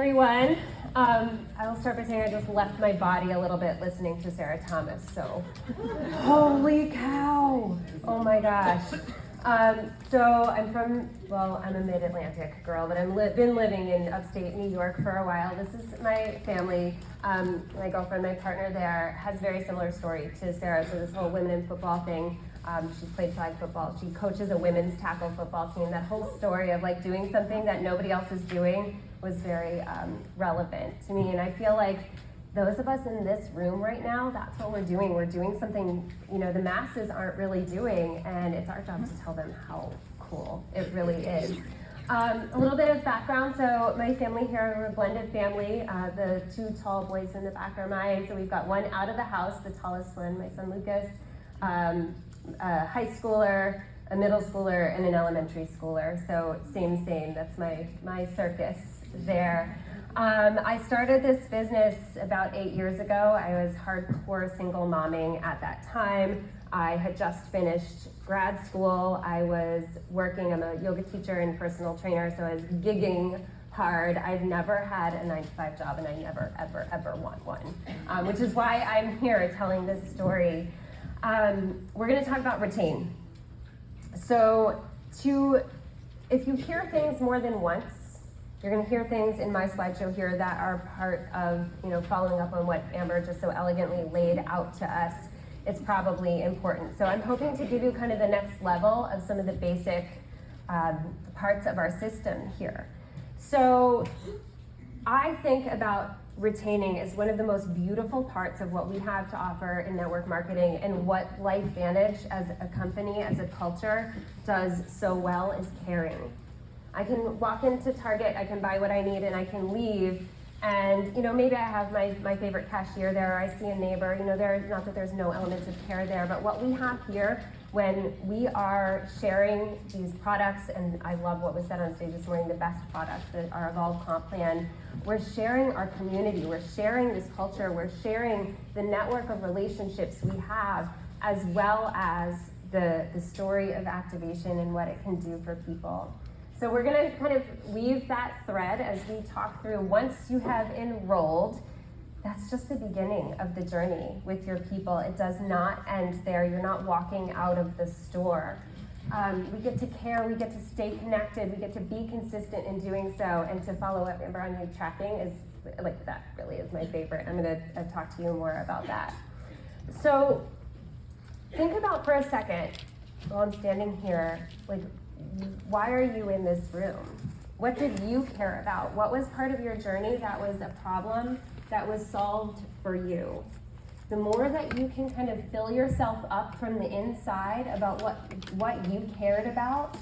everyone. I will start by saying I just left my body a little bit listening to Sarah Thomas, so holy cow! Oh my gosh. So I'm I'm a mid-Atlantic girl, but I've been living in upstate New York for a while. This is my family. My girlfriend, my partner there, has a very similar story to Sarah, so this whole women in football thing. She's played flag football. She coaches a women's tackle football team. That whole story of like doing something that nobody else is doing was very relevant to me. And I feel like those of us in this room right now, that's what we're doing. We're doing something, the masses aren't really doing, and it's our job to tell them how cool it really is. A little bit of background. So my family here, we're a blended family. The two tall boys in the back are mine. So we've got one out of the house, the tallest one, my son Lucas, a high schooler, a middle schooler, and an elementary schooler. So same, that's my circus there. I started this business about 8 years ago. I was hardcore single momming at that time. I had just finished grad school. I was working, I'm a yoga teacher and personal trainer, so I was gigging hard. I've never had a 9-to-5 job, and I never, ever want one, which is why I'm here telling this story. We're gonna talk about retain. So if you hear things more than once, you're going to hear things in my slideshow here that are part of, following up on what Amber just so elegantly laid out to us. It's probably important. So I'm hoping to give you kind of the next level of some of the basic parts of our system here. So I think about retaining as one of the most beautiful parts of what we have to offer in network marketing, and what LifeVantage as a company, as a culture, does so well is caring. I can walk into Target, I can buy what I need, and I can leave, and maybe I have my favorite cashier there, or I see a neighbor, not that there's no elements of care there, but what we have here when we are sharing these products, and I love what was said on stage this morning, the best products, our Evolve Comp Plan, we're sharing our community, we're sharing this culture, we're sharing the network of relationships we have, as well as the story of activation and what it can do for people. So we're gonna kind of weave that thread as we talk through. Once you have enrolled, that's just the beginning of the journey with your people. It does not end there. You're not walking out of the store. We get to care, we get to stay connected, we get to be consistent in doing so, and to follow up, Amber, on your tracking is, that really is my favorite. I'm gonna talk to you more about that. So think about for a second, while I'm standing here, why are you in this room? What did you care about? What was part of your journey that was a problem that was solved for you? The more that you can kind of fill yourself up from the inside about what you cared about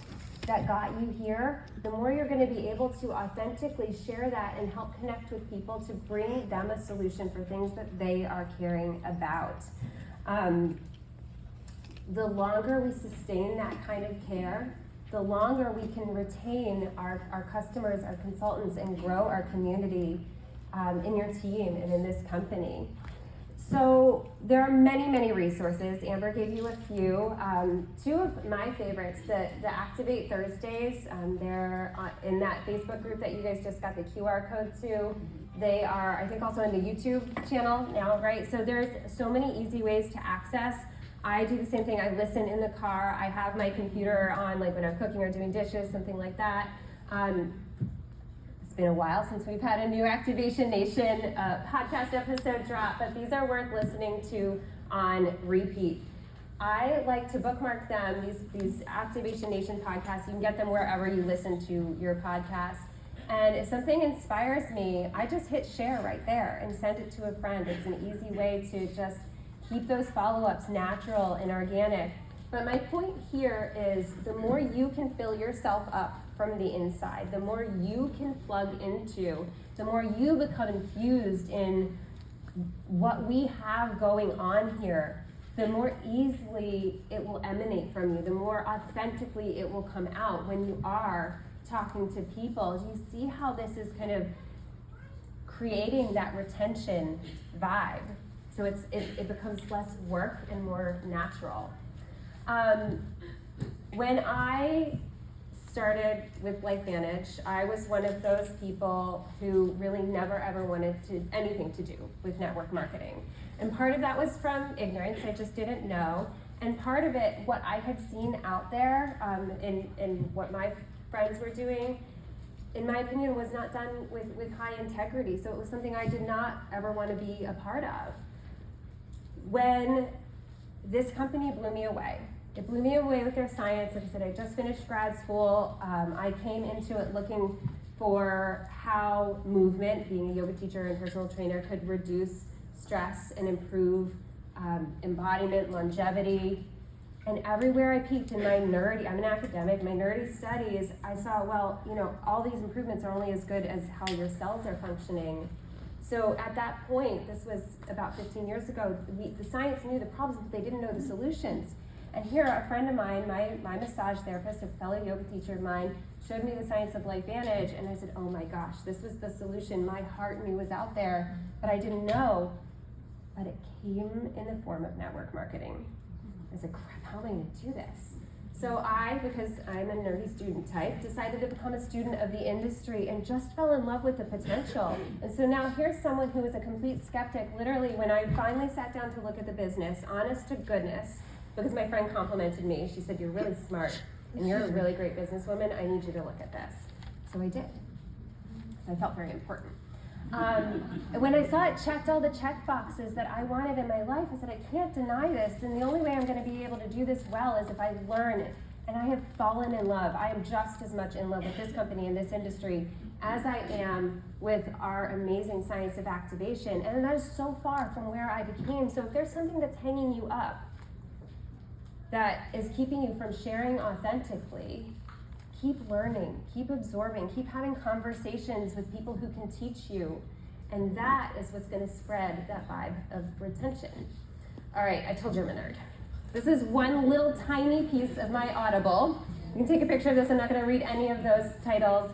that got you here, the more you're going to be able to authentically share that and help connect with people to bring them a solution for things that they are caring about. The longer we sustain that kind of care, the longer we can retain our customers, our consultants, and grow our community in your team and in this company. So there are many resources. Amber gave you a few. Two of my favorites, the Activate Thursdays, they're in that Facebook group that you guys just got the QR code to. They are, I think, also in the YouTube channel now, right? So there's so many easy ways to access. I do the same thing. I listen in the car. I have my computer on, when I'm cooking or doing dishes, something like that. It's been a while since we've had a new Activation Nation podcast episode drop, but these are worth listening to on repeat. I like to bookmark them, these Activation Nation podcasts. You can get them wherever you listen to your podcast. And if something inspires me, I just hit share right there and send it to a friend. It's an easy way to just keep those follow-ups natural and organic. But my point here is the more you can fill yourself up from the inside, the more you can plug into, the more you become infused in what we have going on here, the more easily it will emanate from you, the more authentically it will come out when you are talking to people. You see how this is kind of creating that retention vibe. So it becomes less work and more natural. When I started with LifeVantage, I was one of those people who really never ever wanted anything to do with network marketing. And part of that was from ignorance, I just didn't know. And part of it, what I had seen out there in what my friends were doing, in my opinion, was not done with high integrity. So it was something I did not ever want to be a part of. When this company blew me away, it blew me away with their science. Like I said, I just finished grad school. I came into it looking for how movement, being a yoga teacher and personal trainer, could reduce stress and improve embodiment, longevity. And everywhere I peeked in my nerdy, I'm an academic, my nerdy studies, I saw, well, all these improvements are only as good as how your cells are functioning. So at that point, this was about 15 years ago, the science knew the problems, but they didn't know the solutions. And here, a friend of mine, my massage therapist, a fellow yoga teacher of mine, showed me the science of LifeVantage, and I said, oh my gosh, this was the solution my heart knew was out there, but I didn't know. But it came in the form of network marketing. I said, crap, how am I going to do this? So I, because I'm a nerdy student type, decided to become a student of the industry and just fell in love with the potential. And so now here's someone who was a complete skeptic. Literally, when I finally sat down to look at the business, honest to goodness, because my friend complimented me. She said, you're really smart and you're a really great businesswoman. I need you to look at this. So I did. So I felt very important. When I saw it checked all the check boxes that I wanted in my life, I said, I can't deny this. And the only way I'm going to be able to do this well is if I learn it. And I have fallen in love. I am just as much in love with this company and this industry as I am with our amazing science of activation. And that is so far from where I became. So if there's something that's hanging you up, that is keeping you from sharing authentically, keep learning, keep absorbing, keep having conversations with people who can teach you. And that is what's going to spread that vibe of retention. All right, I told you I'm a nerd. This is one little tiny piece of my Audible. You can take a picture of this. I'm not going to read any of those titles.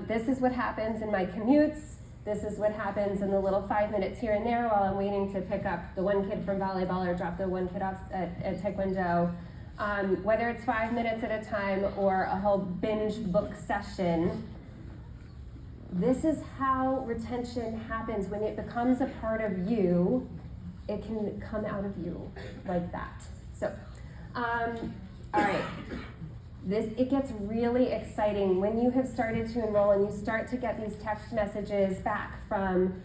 This is what happens in my commutes. This is what happens in the little 5 minutes here and there while I'm waiting to pick up the one kid from volleyball or drop the one kid off at Taekwondo. Whether it's 5 minutes at a time or a whole binge book session, this is how retention happens. When it becomes a part of you, it can come out of you like that. So, all right. It gets really exciting when you have started to enroll and you start to get these text messages back from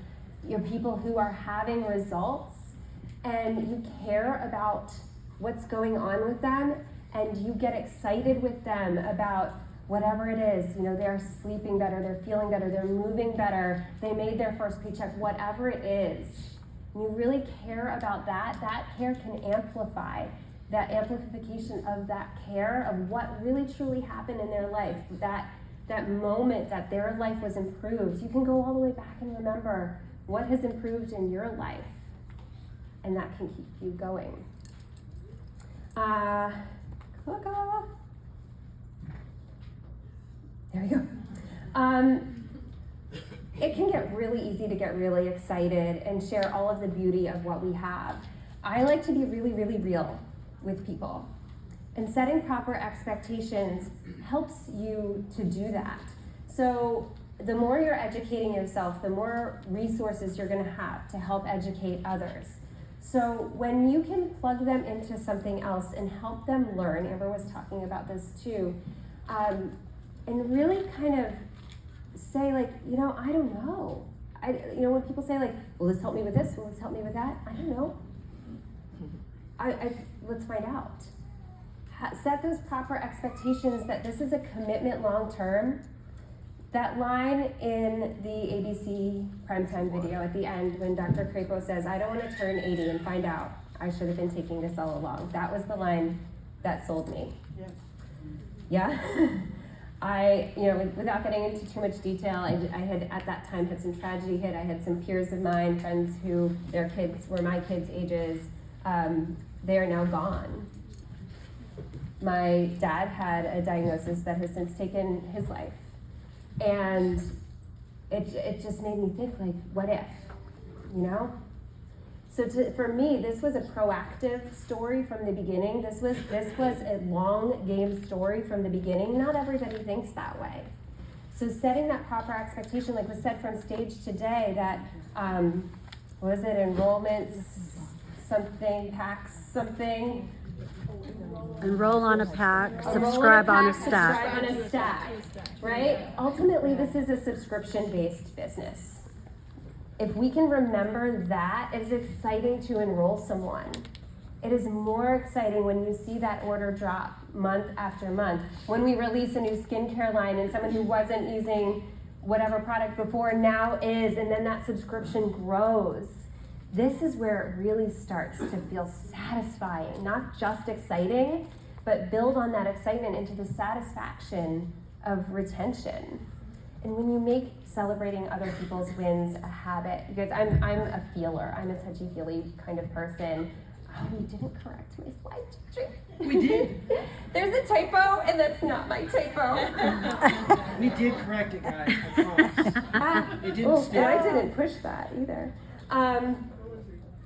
people who are having results, and you care about what's going on with them, and you get excited with them about whatever it is. They're sleeping better, they're feeling better, they're moving better, they made their first paycheck, whatever it is. And you really care about that. That care can amplify. That amplification of that care of what really truly happened in their life, that moment that their life was improved. You can go all the way back and remember what has improved in your life, and that can keep you going. There we go. It can get really easy to get really excited and share all of the beauty of what we have. I like to be really, really real with people. And setting proper expectations helps you to do that. So the more you're educating yourself, the more resources you're going to have to help educate others. So when you can plug them into something else and help them learn, Amber was talking about this too, and really kind of say like, I don't know. When people say like, will this help me with this? Will this help me with that? I don't know. Let's find out. Set those proper expectations that this is a commitment long term. That line in the ABC primetime video at the end when Dr. Crapo says, I don't want to turn 80 and find out I should have been taking this all along. That was the line that sold me. Yeah? Without getting into too much detail, I had at that time had some tragedy hit. I had some peers of mine, friends who their kids were my kids' ages. They are now gone. My dad had a diagnosis that has since taken his life. And it just made me think, like, what if, So for me, this was a proactive story from the beginning. This was a long game story from the beginning. Not everybody thinks that way. So setting that proper expectation, like was said from stage today, that, what was it, enrollments, something, packs, something? Enroll on a pack, subscribe on a stack. Subscribe on a stack, right? Ultimately, this is a subscription-based business. If we can remember that, it's exciting to enroll someone. It is more exciting when you see that order drop month after month. When we release a new skincare line and someone who wasn't using whatever product before now is, and then that subscription grows. This is where it really starts to feel satisfying, not just exciting, but build on that excitement into the satisfaction of retention. And when you make celebrating other people's wins a habit, because I'm a feeler, I'm a touchy-feely kind of person. Oh, we didn't correct my slide, teacher. We did. There's a typo, and that's not my typo. We did correct it, guys. I promise. It didn't stick. And I didn't push that either.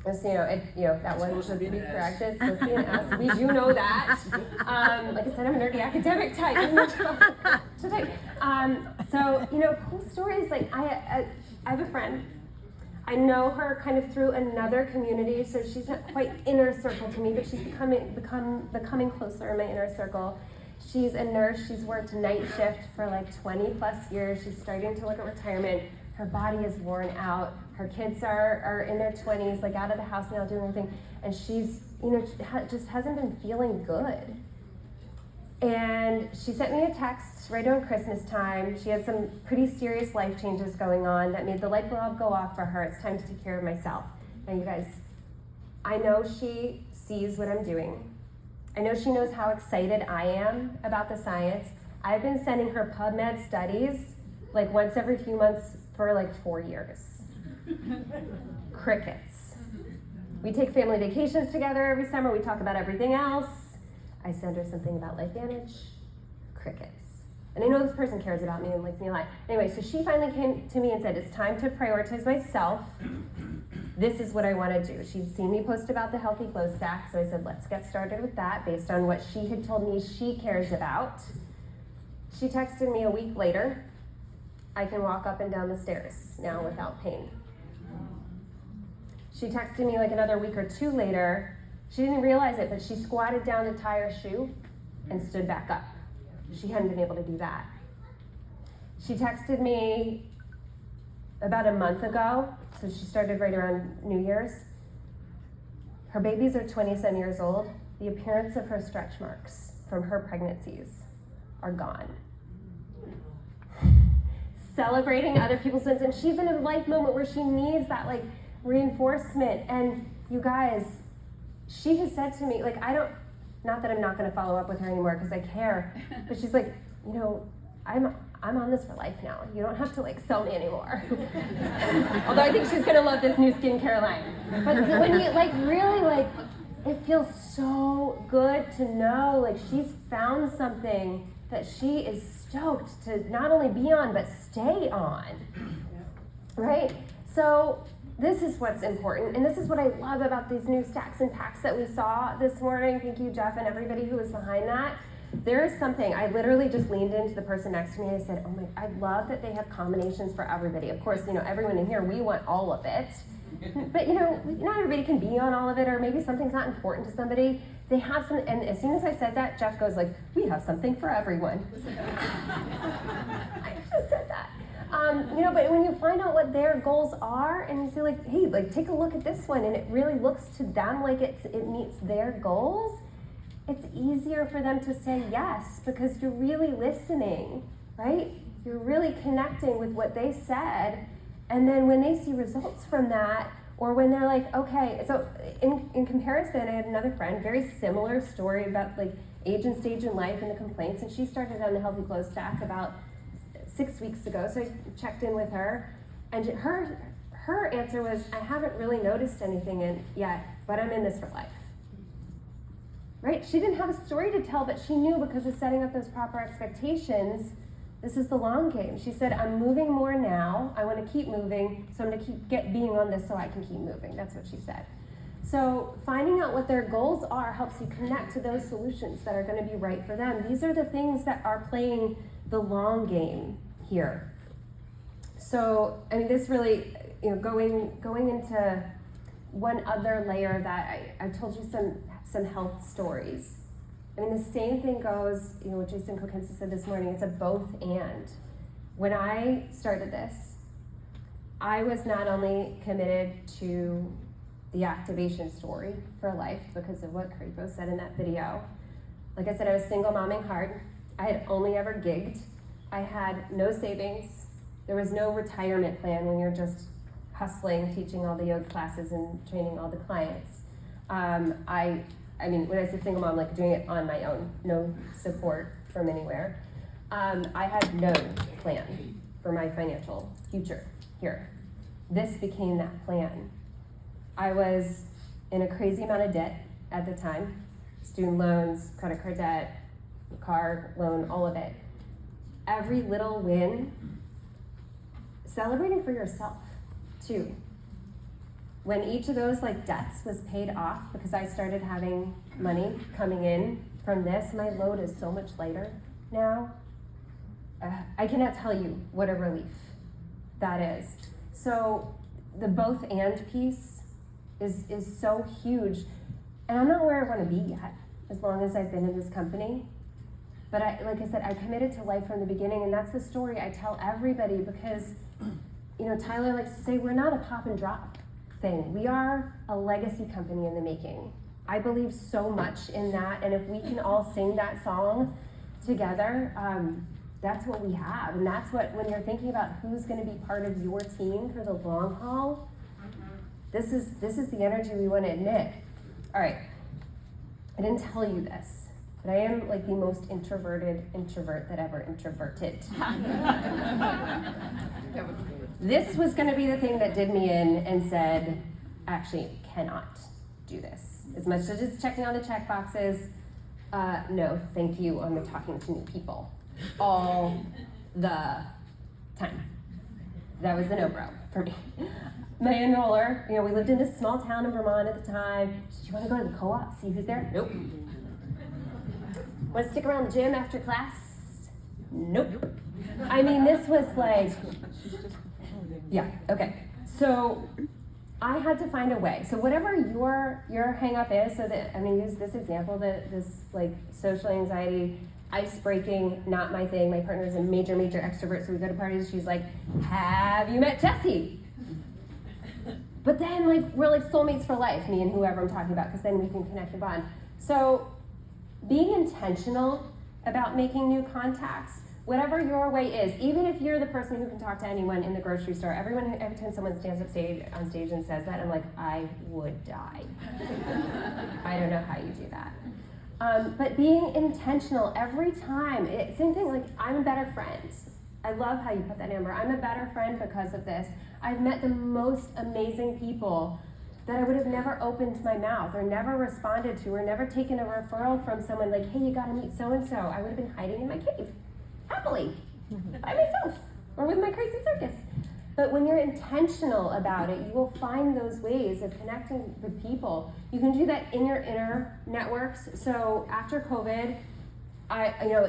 Just, that wasn't supposed to be corrected. It's supposed to be an S. We do know that. Like I said, I'm a nerdy academic type. Cool stories. Like I have a friend. I know her kind of through another community, so she's not quite inner circle to me, but she's becoming closer in my inner circle. She's a nurse. She's worked night shift for like 20 plus years. She's starting to look at retirement. Her body is worn out. Her kids are in their 20s, like out of the house now doing everything. And she's, just hasn't been feeling good. And she sent me a text right around Christmas time. She had some pretty serious life changes going on that made the light bulb go off for her. It's time to take care of myself. Now, you guys, I know she sees what I'm doing. I know she knows how excited I am about the science. I've been sending her PubMed studies like once every few months for like 4 years. Crickets. We take family vacations together every summer. We talk about everything else. I send her something about LifeVantage. Crickets. And I know this person cares about me and likes me a lot. Anyway, so she finally came to me and said, it's time to prioritize myself. This is what I want to do. She'd seen me post about the Healthy Glow Stack, so I said, let's get started with that based on what she had told me she cares about. She texted me a week later. I can walk up and down the stairs now without pain. She texted me like another week or two later. She didn't realize it, but she squatted down to tie her shoe and stood back up. She hadn't been able to do that. She texted me about a month ago, so she started right around New Year's. Her babies are 20-some years old. The appearance of her stretch marks from her pregnancies are gone. Celebrating other people's wins, and she's in a life moment where she needs that like reinforcement. And you guys, she has said to me, like, not that I'm not going to follow up with her anymore because I care, but she's like, I'm on this for life now. You don't have to like sell me anymore. Although I think she's going to love this new skincare line. But when you like really like, it feels so good to know like she's found something that she is stoked to not only be on, but stay on, right? So this is what's important, and this is what I love about these new stacks and packs that we saw this morning. Thank you, Jeff, and everybody who was behind that. There is something, I literally just leaned into the person next to me and I said, I love that they have combinations for everybody. Of course, everyone in here, we want all of it. But not everybody can be on all of it, or maybe something's not important to somebody. They have some, and as soon as I said that, Jeff goes like, we have something for everyone. I just said that. But when you find out what their goals are, and you say like, hey, like take a look at this one, and it really looks to them like it meets their goals, it's easier for them to say yes, because you're really listening, right? You're really connecting with what they said. And then when they see results from that, or when they're like, okay, so in comparison, I had another friend, very similar story about like age and stage in life and the complaints, and she started on the Healthy Glow Stack about 6 weeks ago, so I checked in with her, and her answer was, I haven't really noticed anything yet, but I'm in this for life. Right? She didn't have a story to tell, but she knew because of setting up those proper expectations This is the long game. She said, I'm moving more now. I want to keep moving, so I'm going to keep being on this so I can keep moving. That's what she said. So finding out what their goals are helps you connect to those solutions that are going to be right for them. These are the things that are playing the long game here. So, I mean, this really, going into one other layer that I told you some health stories. I mean, the same thing goes, what Jason Kokensa said this morning, it's a both and. When I started this, I was not only committed to the activation story for life because of what Creepo said in that video. Like I said, I was single momming hard. I had only ever gigged. I had no savings. There was no retirement plan when you're just hustling, teaching all the yoga classes and training all the clients. I mean, when I say single mom, like doing it on my own, no support from anywhere. I had no plan for my financial future here. This became that plan. I was in a crazy amount of debt at the time. Student loans, credit card debt, car loan, all of it. Every little win, celebrating for yourself too. When each of those debts was paid off because I started having money coming in from this, my load is so much lighter now. I cannot tell you what a relief that is. So the both and piece is so huge. And I'm not where I want to be yet, as long as I've been in this company. But like I said, I committed to life from the beginning, and that's the story I tell everybody because, Tyler likes to say, we're not a pop and drop thing. We are a legacy company in the making. I believe so much in that, and if we can all sing that song together, that's what we have. And that's what, when you're thinking about who's going to be part of your team for the long haul, this is the energy we want to admit. All right, I didn't tell you this, but I am the most introverted introvert that ever introverted. This was going to be the thing that did me in and said, actually, cannot do this. As much as just checking on the check boxes, no, thank you, I'm talking to new people all the time. That was a no-bro for me. My enroller, we lived in this small town in Vermont at the time. Do you want to go to the co-op, see who's there? Nope. Want to stick around the gym after class? Nope. I mean, this was yeah, okay. So I had to find a way. So whatever your hang up is, so that, use this example, this social anxiety, ice breaking, not my thing. My partner's a major extrovert, so we go to parties, she's like, have you met Jessie? But then we're soulmates for life, me and whoever I'm talking about, because then we can connect and bond. So being intentional about making new contacts, whatever your way is, even if you're the person who can talk to anyone in the grocery store, every time someone stands up on stage and says that, I'm like, I would die. I don't know how you do that. But being intentional every time, same thing, I'm a better friend. I love how you put that, Amber. I'm a better friend because of this. I've met the most amazing people that I would have never opened my mouth or never responded to or never taken a referral from someone hey, you gotta meet so-and-so. I would have been hiding in my cave, happily, by myself, or with my crazy circus. But when you're intentional about it, you will find those ways of connecting with people. You can do that in your inner networks. So after COVID,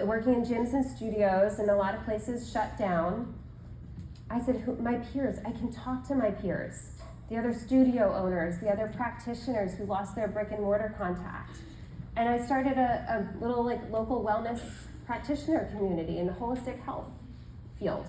working in gyms and studios and a lot of places shut down, I said, my peers, I can talk to my peers, the other studio owners, the other practitioners who lost their brick and mortar contact. And I started a little local wellness practitioner community in the holistic health field.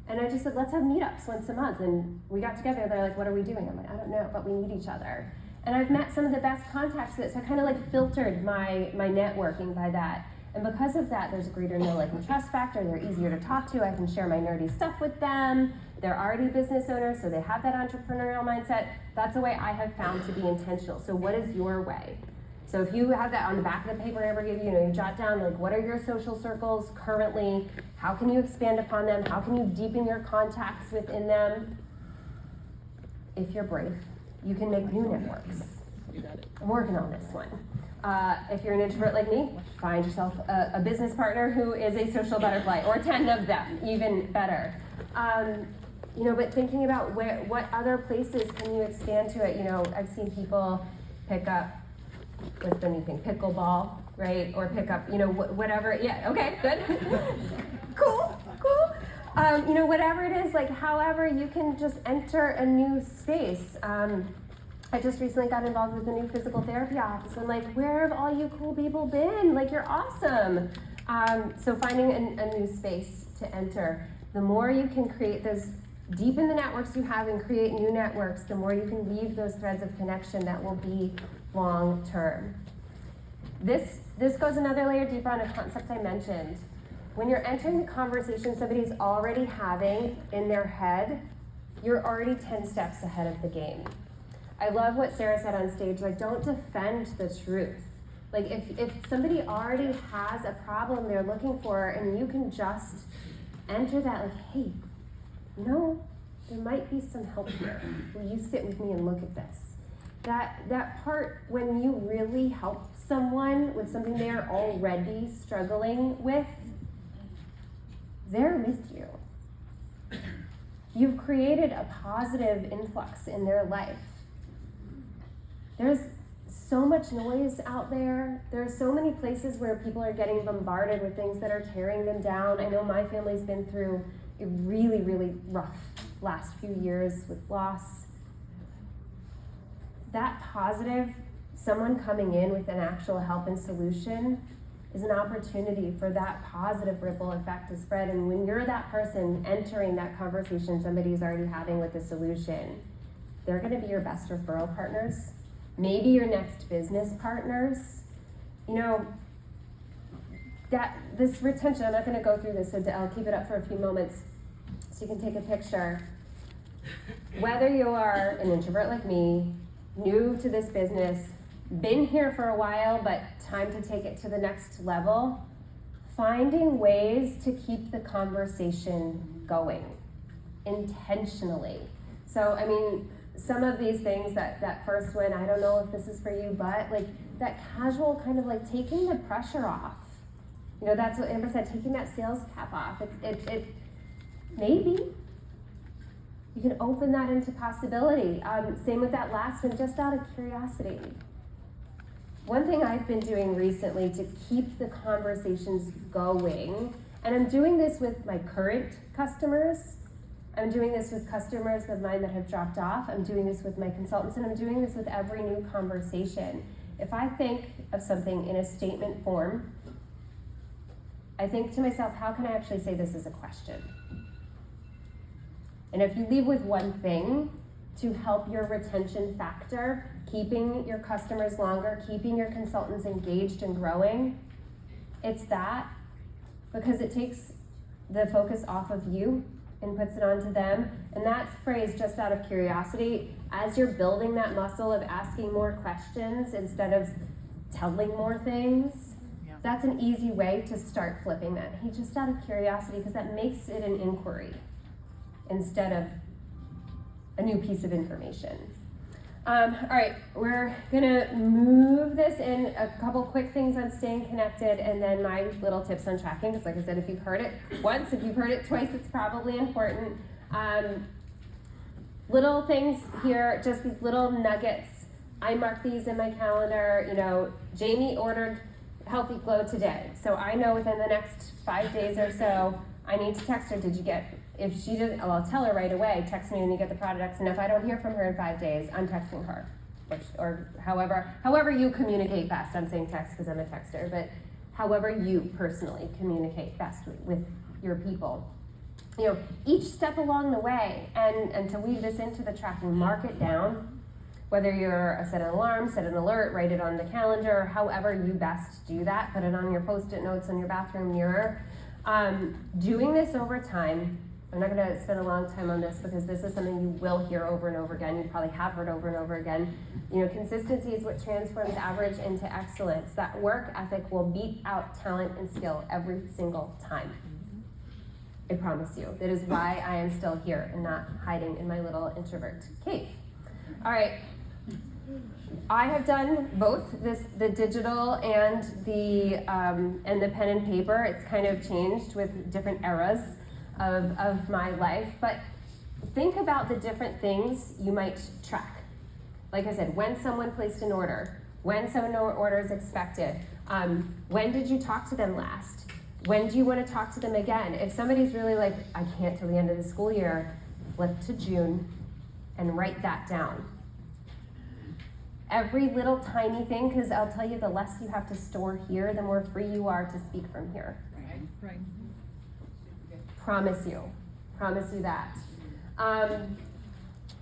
And I just said, let's have meetups once a month. And we got together, they're like, what are we doing? I'm like, I don't know, but we need each other. And I've met some of the best contacts that, so I kind of filtered my networking by that. And because of that, there's a greater know, and trust factor. They're easier to talk to. I can share my nerdy stuff with them. They're already business owners, so they have that entrepreneurial mindset. That's a way I have found to be intentional. So what is your way? So if you have that on the back of the paper I ever give you, you jot down what are your social circles currently? How can you expand upon them? How can you deepen your contacts within them? If you're brave, you can make new networks. I'm working on this one. If you're an introvert like me, find yourself a business partner who is a social butterfly, or 10 of them, even better. But thinking about what other places can you expand to it? I've seen people pick up, what's the new thing, pickleball, right? Or pick up, whatever. Yeah, okay, good. Cool. Whatever it is, like however you can just enter a new space. I just recently got involved with a new physical therapy office, and like, where have all you cool people been? Like, you're awesome. So finding a new space to enter. The more you can create those, deepen the networks you have and create new networks, the more you can weave those threads of connection that will be long term. This goes another layer deeper on a concept I mentioned. When you're entering the conversation somebody's already having in their head, you're already 10 steps ahead of the game. I love what Sarah said on stage, like, don't defend the truth. Like, if somebody already has a problem they're looking for, and you can just enter that, like, hey, there might be some help here. Will you sit with me and look at this? That part, when you really help someone with something they're already struggling with, they're with you. You've created a positive influx in their life. There's so much noise out there. There are so many places where people are getting bombarded with things that are tearing them down. I know my family's been through a really, really rough last few years with loss. That positive, someone coming in with an actual help and solution, is an opportunity for that positive ripple effect to spread. And when you're that person entering that conversation somebody's already having with a solution, they're going to be your best referral partners. Maybe your next business partners. That this retention, I'm not going to go through this, so I'll keep it up for a few moments so you can take a picture. Whether you are an introvert like me, new to this business, been here for a while, but time to take it to the next level, finding ways to keep the conversation going intentionally. So, some of these things, that first one, I don't know if this is for you, but like that casual kind of like taking the pressure off. That's what Amber said, taking that sales cap off. It maybe you can open that into possibility. Same with that last one, just out of curiosity. One thing I've been doing recently to keep the conversations going, and I'm doing this with my current customers, I'm doing this with customers of mine that have dropped off, I'm doing this with my consultants, and I'm doing this with every new conversation. If I think of something in a statement form, I think to myself, how can I actually say this as a question? And if you leave with one thing to help your retention factor, keeping your customers longer, keeping your consultants engaged and growing, it's that, because it takes the focus off of you and puts it onto them. And that phrase, just out of curiosity, as you're building that muscle of asking more questions instead of telling more things, that's an easy way to start flipping that. Hey, just out of curiosity, because that makes it an inquiry instead of a new piece of information. All right, we're gonna move this in a couple quick things on staying connected, and then my little tips on tracking, because like I said, if you've heard it once, if you've heard it twice, it's probably important. Little things here, just these little nuggets. I mark these in my calendar. Jamie ordered Healthy Glow today, so I know within the next 5 days or so, I need to text her, did you get, if she doesn't, I'll tell her right away, text me when you get the products, and if I don't hear from her in 5 days, I'm texting her. Or however you communicate best. I'm saying text because I'm a texter, but however you personally communicate best with your people. Each step along the way, and to weave this into the tracking, mark it down. Whether you're set an alarm, set an alert, write it on the calendar, however you best do that, put it on your Post-it notes on your bathroom mirror. Doing this over time, I'm not gonna spend a long time on this because this is something you will hear over and over again. You probably have heard over and over again. Consistency is what transforms average into excellence. That work ethic will beat out talent and skill every single time. I promise you. That is why I am still here and not hiding in my little introvert cave. All right. I have done both the digital and the pen and paper. It's kind of changed with different eras of my life, but think about the different things you might track. Like I said, when someone placed an order, when someone order is expected, when did you talk to them last? When do you want to talk to them again? If somebody's really like, I can't till the end of the school year, flip to June and write that down. Every little tiny thing, because I'll tell you, the less you have to store here, the more free you are to speak from here. Right. Promise you that.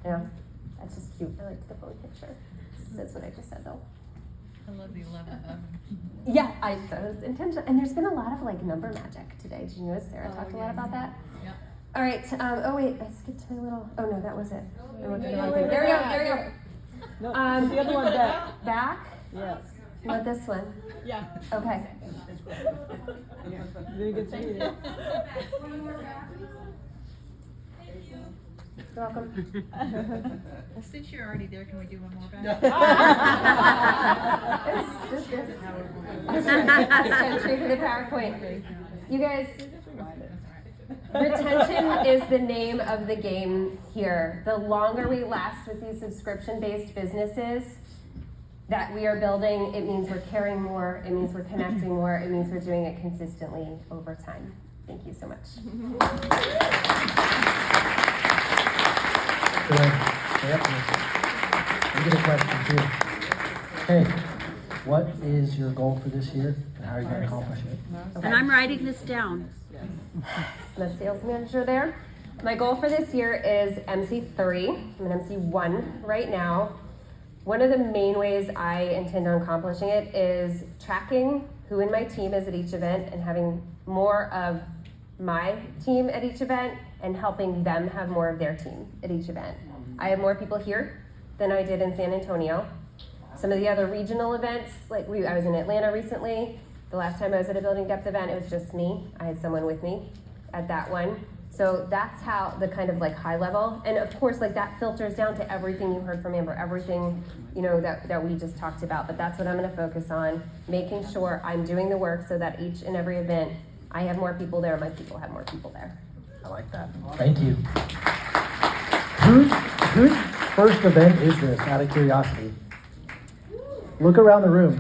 Yeah, that's just cute. I liked the phone picture. That's what I just said though. I love the 11. Yeah, I thought it was intentional. And there's been a lot of like number magic today. Did you notice Sarah talked a lot about that? Yeah. All right. Oh wait, I skipped my little. Oh no, that was it. I went to the wrong thing. There we go. There we go. No, the other one back. Back? Yes. You want this one? Yeah. Okay. Very good to meet you. You're welcome. Since you're already there, can we do one more back? Just this. Century for the PowerPoint. You guys, retention is the name of the game here. The longer we last with these subscription-based businesses that we are building, it means we're caring more, it means we're connecting more, it means we're doing it consistently over time. Thank you so much. Good. Yep. I get a question too. Hey, what is your goal for this year and how are you going to accomplish it? And I'm writing this down. The sales manager there. My goal for this year is MC3. I'm an MC1 right now. One of the main ways I intend on accomplishing it is tracking who in my team is at each event and having more of my team at each event and helping them have more of their team at each event. I have more people here than I did in San Antonio. Some of the other regional events, like I was in Atlanta recently. The last time I was at a building depth event, it was just me. I had someone with me at that one. So that's how the kind of like high level, and of course like that filters down to everything you heard from Amber, everything that we just talked about. But that's what I'm going to focus on, making sure I'm doing the work so that each and every event I have more people there, my people have more people there. I like that. Thank you. Whose first event is this, out of curiosity? Look around the room.